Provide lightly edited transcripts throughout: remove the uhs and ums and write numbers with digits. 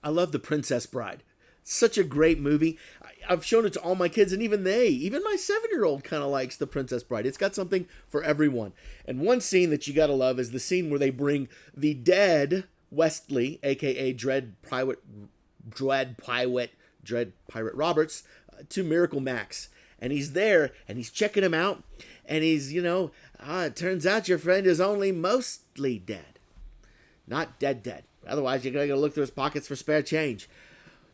I love The Princess Bride. Such a great movie. I've shown it to all my kids, and even my 7-year-old kind of likes The Princess Bride. It's got something for everyone. And one scene that you got to love is the scene where they bring the dead Wesley, aka Dread Pirate Roberts, to Miracle Max. And he's there, and he's checking him out, and he's, it turns out your friend is only mostly dead. Not dead. Otherwise, you're going to look through his pockets for spare change.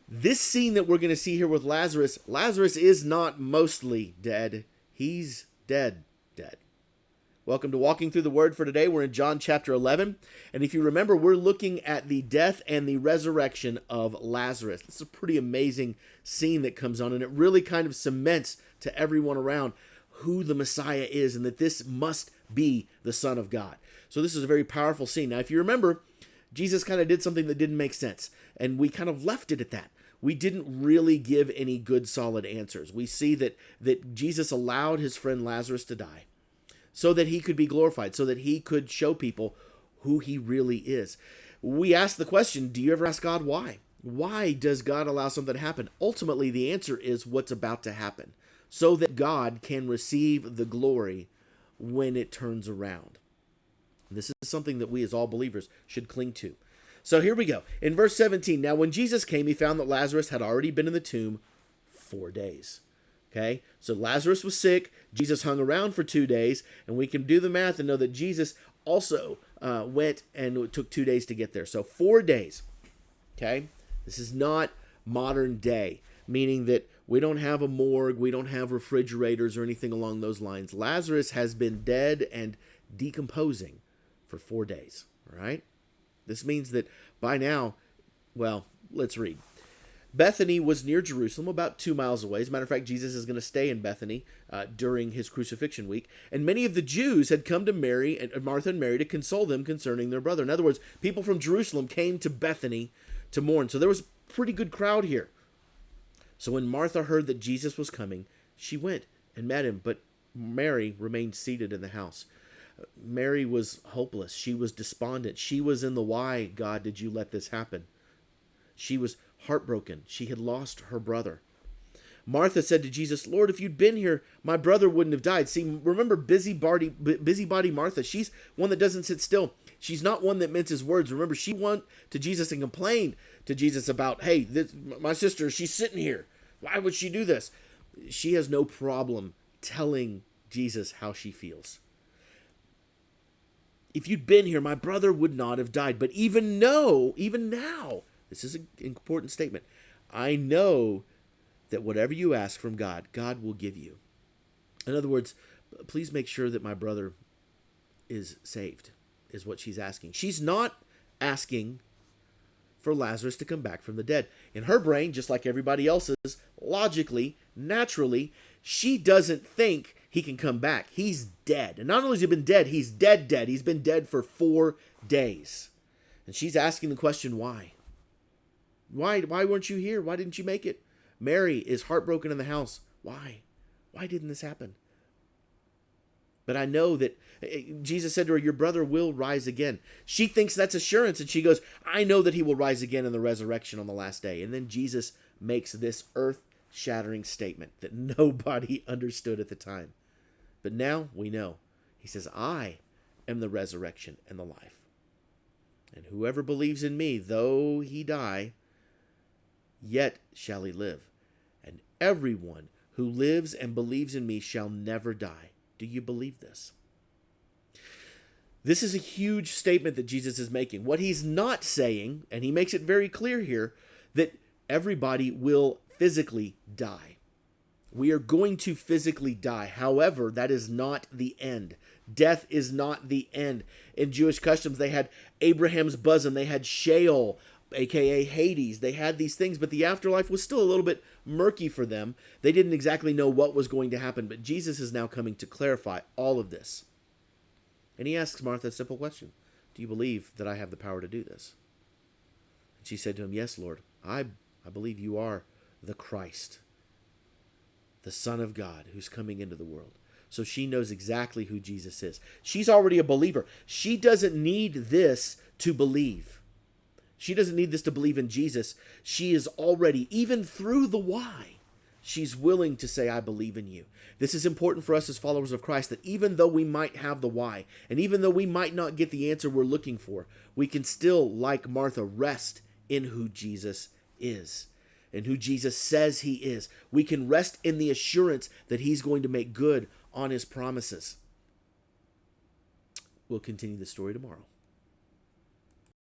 This scene that we're going to see here with Lazarus is not mostly dead. He's dead. Welcome to Walking Through the Word for today. We're in John chapter 11. And if you remember, we're looking at the death and the resurrection of Lazarus. This is a pretty amazing scene that comes on, and it really kind of cements to everyone around who the Messiah is and that this must be the Son of God. So this is a very powerful scene. Now, if you remember, Jesus kind of did something that didn't make sense, and we kind of left it at that. We didn't really give any good, solid answers. We see that Jesus allowed his friend Lazarus to die so that he could be glorified, so that he could show people who he really is. We ask the question, do you ever ask God why? Why does God allow something to happen? Ultimately, the answer is what's about to happen, so that God can receive the glory when it turns around. This is something that we as all believers should cling to. So here we go. In verse 17, now when Jesus came, he found that Lazarus had already been in the tomb 4 days. Okay, so Lazarus was sick. Jesus hung around for 2 days, and we can do the math and know that Jesus also went and it took 2 days to get there. So 4 days. Okay, this is not modern day, meaning that we don't have a morgue, we don't have refrigerators or anything along those lines. Lazarus has been dead and decomposing for 4 days. All right. This means that by now, well, let's read. Bethany was near Jerusalem, about 2 miles away. As a matter of fact, Jesus is going to stay in Bethany during his crucifixion week. And many of the Jews had come to Martha and Mary to console them concerning their brother. In other words, people from Jerusalem came to Bethany to mourn. So there was a pretty good crowd here. So when Martha heard that Jesus was coming, she went and met him, but Mary remained seated in the house. Mary was hopeless. She was despondent. She was in the why, God, did you let this happen? She was heartbroken. She had lost her brother. Martha said to Jesus, Lord, if you'd been here, my brother wouldn't have died. See, remember busybody Martha. She's one that doesn't sit still. She's not one that minces words. Remember, she went to Jesus and complained to Jesus about, hey, my sister, she's sitting here. Why would she do this? She has no problem telling Jesus how she feels. If you'd been here, my brother would not have died. But even now, this is an important statement. I know that whatever you ask from God, God will give you. In other words, please make sure that my brother is saved, is what she's asking. She's not asking for Lazarus to come back from the dead. In her brain, just like everybody else's, logically, naturally, she doesn't think he can come back. He's dead. And not only has he been dead, he's dead. He's been dead for 4 days. And she's asking the question, why? Why weren't you here? Why didn't you make it? Mary is heartbroken in the house. Why? Why didn't this happen? But I know that Jesus said to her, your brother will rise again. She thinks that's assurance, and she goes, I know that he will rise again in the resurrection on the last day. And then Jesus makes this earth-shattering statement that nobody understood at the time. But now we know. He says, I am the resurrection and the life. And whoever believes in me, though he die, yet shall he live. And everyone who lives and believes in me shall never die. Do you believe this? This is a huge statement that Jesus is making. What he's not saying, and he makes it very clear here, that everybody will physically die. We are going to physically die. However, that is not the end. Death is not the end. In Jewish customs, they had Abraham's bosom. They had Sheol, aka Hades. They had these things, but the afterlife was still a little bit murky for them. They didn't exactly know what was going to happen, but Jesus is now coming to clarify all of this. And he asks Martha a simple question. Do you believe that I have the power to do this? And she said to him, yes, Lord, I believe you are the Christ, the Son of God who's coming into the world. So she knows exactly who Jesus is. She's already a believer. She doesn't need this to believe. She doesn't need this to believe in Jesus. She is already, even through the why, she's willing to say, I believe in you. This is important for us as followers of Christ, that even though we might have the why, and even though we might not get the answer we're looking for, we can still, like Martha, rest in who Jesus is and who Jesus says he is. We can rest in the assurance that he's going to make good on his promises. We'll continue the story tomorrow.